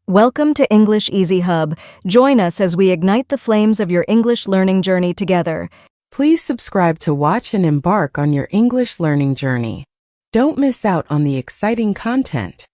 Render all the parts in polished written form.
Welcome to English Easy Hub. Join us as we ignite the flames of your English learning journey together. Please subscribe to watch and embark on your English learning journey. Don't miss out on the exciting content.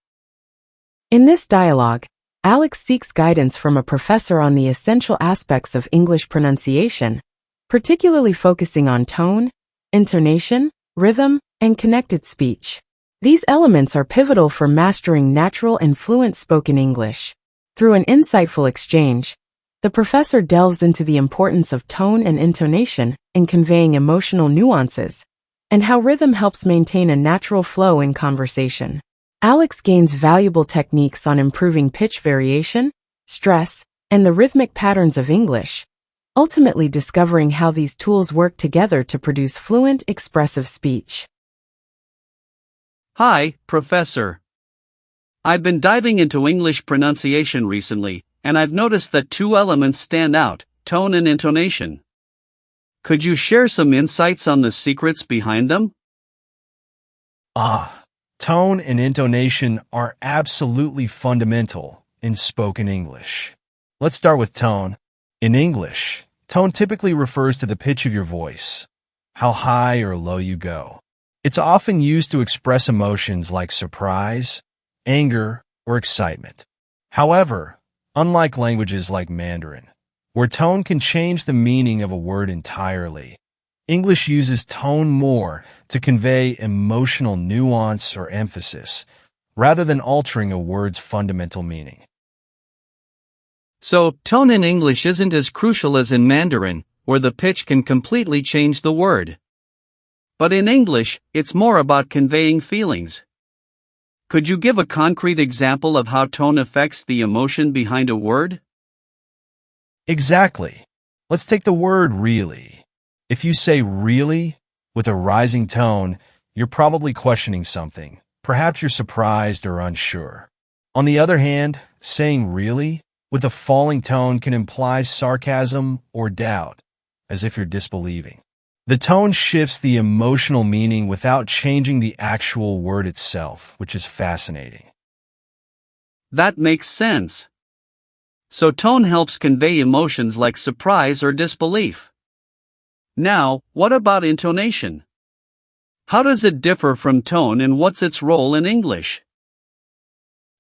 In this dialogue, Alex seeks guidance from a professor on the essential aspects of English pronunciation, particularly focusing on tone, intonation, rhythm, and connected speech. These elements are pivotal for mastering natural and fluent spoken English. Through an insightful exchange, the professor delves into the importance of tone and intonation in conveying emotional nuances, and how rhythm helps maintain a natural flow in conversation. Alex gains valuable techniques on improving pitch variation, stress, and the rhythmic patterns of English, ultimately discovering how these tools work together to produce fluent, expressive speech. Hi, Professor. I've been diving into English pronunciation recently, and I've noticed that two elements stand out: tone and intonation. Could you share some insights on the secrets behind them? Tone and intonation are absolutely fundamental in spoken English. Let's start with tone. In English, tone typically refers to the pitch of your voice, how high or low you go. It's often used to express emotions like surprise, anger, or excitement. However, unlike languages like Mandarin, where tone can change the meaning of a word entirely, English uses tone more to convey emotional nuance or emphasis, rather than altering a word's fundamental meaning. So, tone in English isn't as crucial as in Mandarin, where the pitch can completely change the word. But in English, it's more about conveying feelings. Could you give a concrete example of how tone affects the emotion behind a word? Exactly. Let's take the word really. If you say really with a rising tone, you're probably questioning something. Perhaps you're surprised or unsure. On the other hand, saying really with a falling tone can imply sarcasm or doubt, as if you're disbelieving. The tone shifts the emotional meaning without changing the actual word itself, which is fascinating. That makes sense. So tone helps convey emotions like surprise or disbelief. Now, what about intonation? How does it differ from tone and what's its role in English?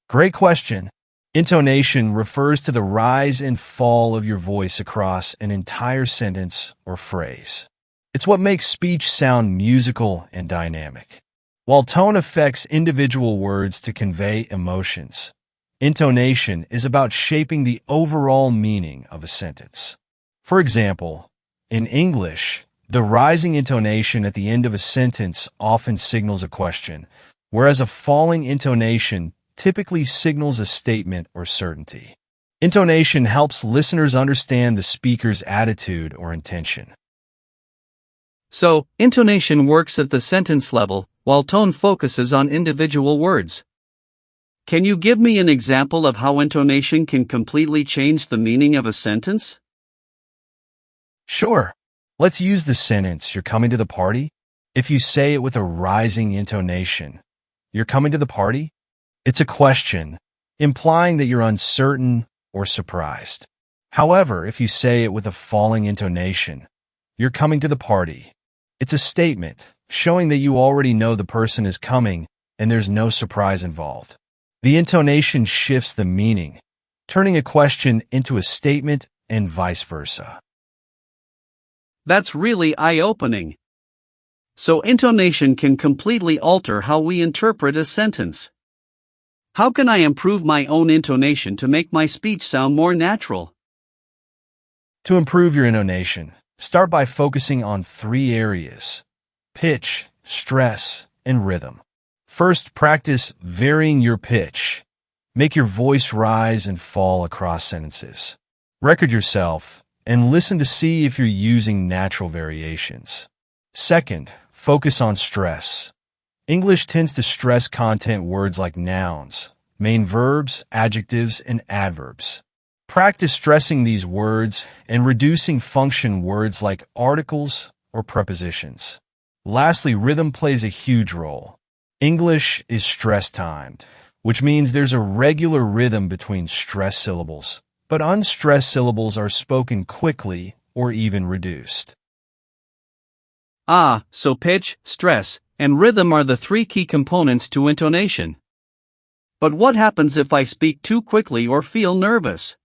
Great question. Intonation refers to the rise and fall of your voice across an entire sentence or phrase. It's what makes speech sound musical and dynamic. While tone affects individual words to convey emotions, intonation is about shaping the overall meaning of a sentence. For example, in English, the rising intonation at the end of a sentence often signals a question, whereas a falling intonation typically signals a statement or certainty. Intonation helps listeners understand the speaker's attitude or intention. So, intonation works at the sentence level, while tone focuses on individual words. Can you give me an example of how intonation can completely change the meaning of a sentence? Sure. Let's use the sentence, "You're coming to the party." If you say it with a rising intonation, "You're coming to the party?" It's a question, implying that you're uncertain or surprised. However, if you say it with a falling intonation, "You're coming to the party," it's a statement, showing that you already know the person is coming and there's no surprise involved. The intonation shifts the meaning, turning a question into a statement and vice versa. That's really eye-opening. So intonation can completely alter how we interpret a sentence. How can I improve my own intonation to make my speech sound more natural? To improve your intonation, start by focusing on 3 areas: pitch, stress, and rhythm. First, practice varying your pitch. Make your voice rise and fall across sentences. Record yourself and listen to see if you're using natural variations. Second, focus on stress. English tends to stress content words like nouns, main verbs, adjectives, and adverbs. Practice stressing these words and reducing function words like articles or prepositions. Lastly, rhythm plays a huge role. English is stress-timed, which means there's a regular rhythm between stressed syllables, but unstressed syllables are spoken quickly or even reduced. Ah, so pitch, stress, and rhythm are the three key components to intonation. But what happens if I speak too quickly or feel nervous?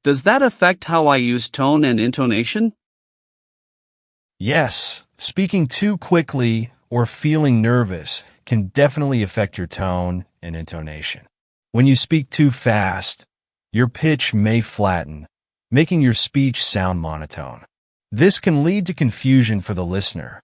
Does that affect how I use tone and intonation? Yes, speaking too quickly or feeling nervous can definitely affect your tone and intonation. When you speak too fast, your pitch may flatten, making your speech sound monotone. This can lead to confusion for the listener,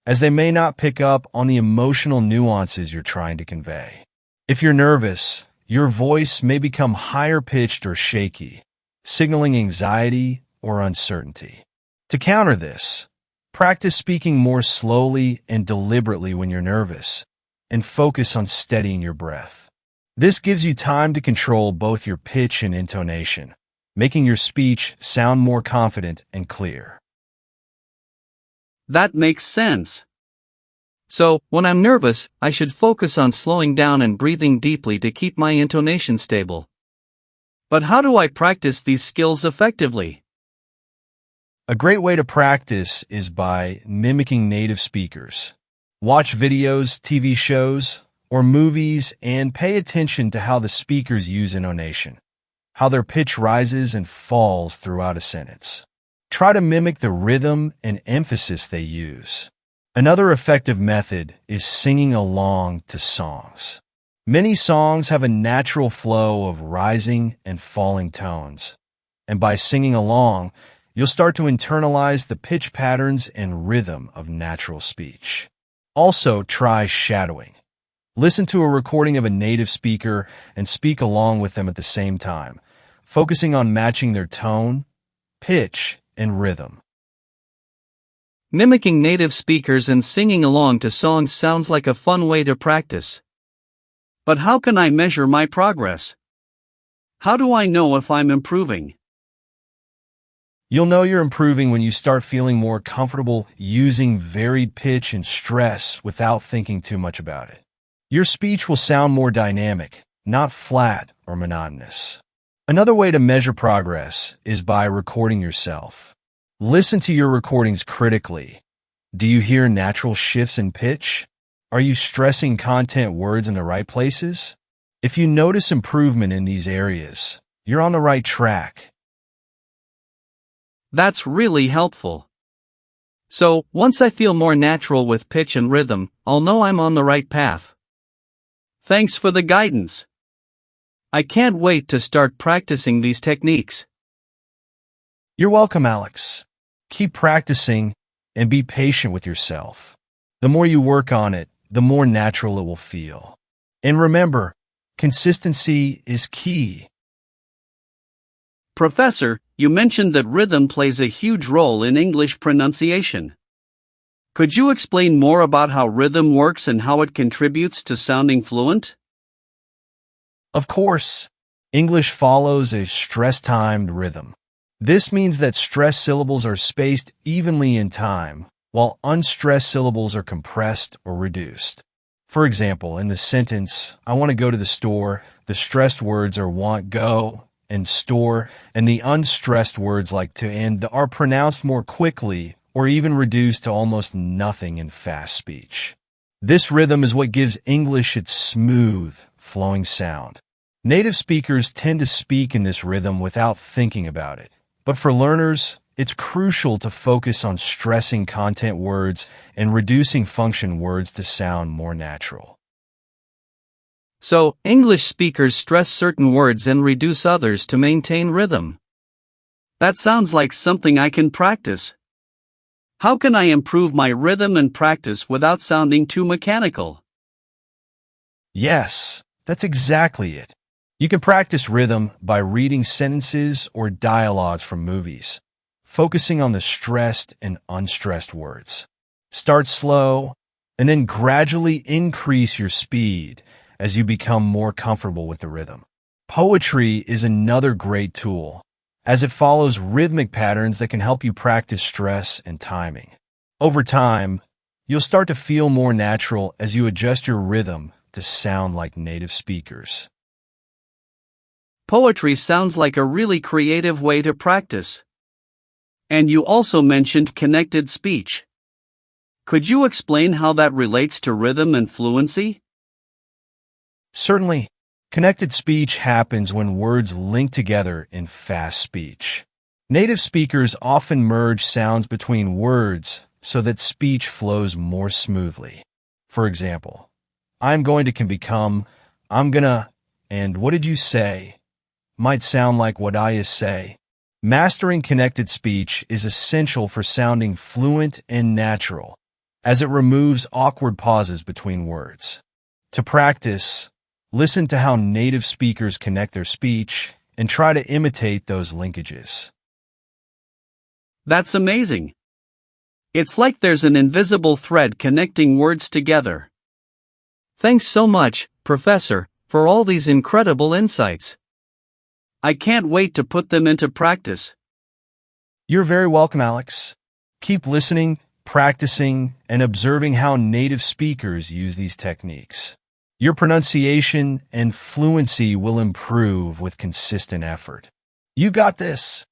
as they may not pick up on the emotional nuances you're trying to convey. If you're nervous, your voice may become higher-pitched or shaky, signaling anxiety or uncertainty. To counter this, practice speaking more slowly and deliberately when you're nervous, and focus on steadying your breath. This gives you time to control both your pitch and intonation, making your speech sound more confident and clear. That makes sense. So, when I'm nervous, I should focus on slowing down and breathing deeply to keep my intonation stable. But how do I practice these skills effectively? A great way to practice is by mimicking native speakers. Watch videos, TV shows, or movies and pay attention to how the speakers use intonation, how their pitch rises and falls throughout a sentence. Try to mimic the rhythm and emphasis they use. Another effective method is singing along to songs. Many songs have a natural flow of rising and falling tones, and by singing along, you'll start to internalize the pitch patterns and rhythm of natural speech. Also, try shadowing. Listen to a recording of a native speaker and speak along with them at the same time, focusing on matching their tone, pitch, and rhythm. Mimicking native speakers and singing along to songs sounds like a fun way to practice. But how can I measure my progress? How do I know if I'm improving? You'll know you're improving when you start feeling more comfortable using varied pitch and stress without thinking too much about it. Your speech will sound more dynamic, not flat or monotonous. Another way to measure progress is by recording yourself. Listen to your recordings critically. Do you hear natural shifts in pitch? Are you stressing content words in the right places? If you notice improvement in these areas, you're on the right track. That's really helpful. So, once I feel more natural with pitch and rhythm, I'll know I'm on the right path. Thanks for the guidance. I can't wait to start practicing these techniques. You're welcome, Alex. Keep practicing and be patient with yourself. The more you work on it, the more natural it will feel. And remember, consistency is key. Professor, you mentioned that rhythm plays a huge role in English pronunciation. Could you explain more about how rhythm works and how it contributes to sounding fluent? Of course, English follows a stress-timed rhythm. This means that stressed syllables are spaced evenly in time, while unstressed syllables are compressed or reduced. For example, in the sentence, I want to go to the store, the stressed words are want, go, and store, and the unstressed words like to and are pronounced more quickly or even reduced to almost nothing in fast speech. This rhythm is what gives English its smooth, flowing sound. Native speakers tend to speak in this rhythm without thinking about it. But for learners, it's crucial to focus on stressing content words and reducing function words to sound more natural. So, English speakers stress certain words and reduce others to maintain rhythm. That sounds like something I can practice. How can I improve my rhythm and practice without sounding too mechanical? Yes, that's exactly it. You can practice rhythm by reading sentences or dialogues from movies, focusing on the stressed and unstressed words. Start slow, and then gradually increase your speed as you become more comfortable with the rhythm. Poetry is another great tool, as it follows rhythmic patterns that can help you practice stress and timing. Over time, you'll start to feel more natural as you adjust your rhythm to sound like native speakers. Poetry sounds like a really creative way to practice. And you also mentioned connected speech. Could you explain how that relates to rhythm and fluency? Certainly, connected speech happens when words link together in fast speech. Native speakers often merge sounds between words so that speech flows more smoothly. For example, I'm going to can become, I'm gonna, and what did you say? Might sound like what I say. Mastering connected speech is essential for sounding fluent and natural, as it removes awkward pauses between words. To practice, listen to how native speakers connect their speech and try to imitate those linkages. That's amazing. It's like there's an invisible thread connecting words together. Thanks so much, Professor, for all these incredible insights. I can't wait to put them into practice. You're very welcome, Alex. Keep listening, practicing, and observing how native speakers use these techniques. Your pronunciation and fluency will improve with consistent effort. You got this.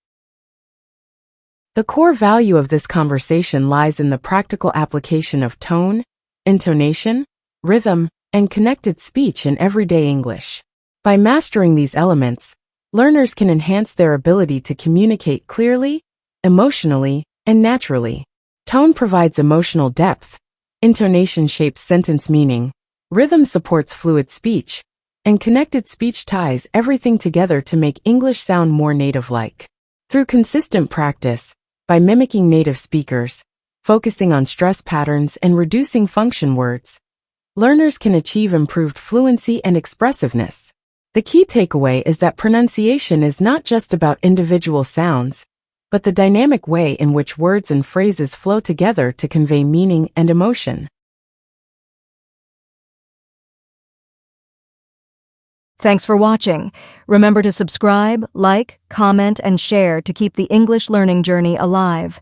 The core value of this conversation lies in the practical application of tone, intonation, rhythm, and connected speech in everyday English. By mastering these elements, learners can enhance their ability to communicate clearly, emotionally, and naturally. Tone provides emotional depth, intonation shapes sentence meaning, rhythm supports fluid speech, and connected speech ties everything together to make English sound more native-like. Through consistent practice, by mimicking native speakers, focusing on stress patterns and reducing function words, learners can achieve improved fluency and expressiveness. The key takeaway is that pronunciation is not just about individual sounds, but the dynamic way in which words and phrases flow together to convey meaning and emotion. Thanks for watching. Remember to subscribe, like, comment, and share to keep the English learning journey alive.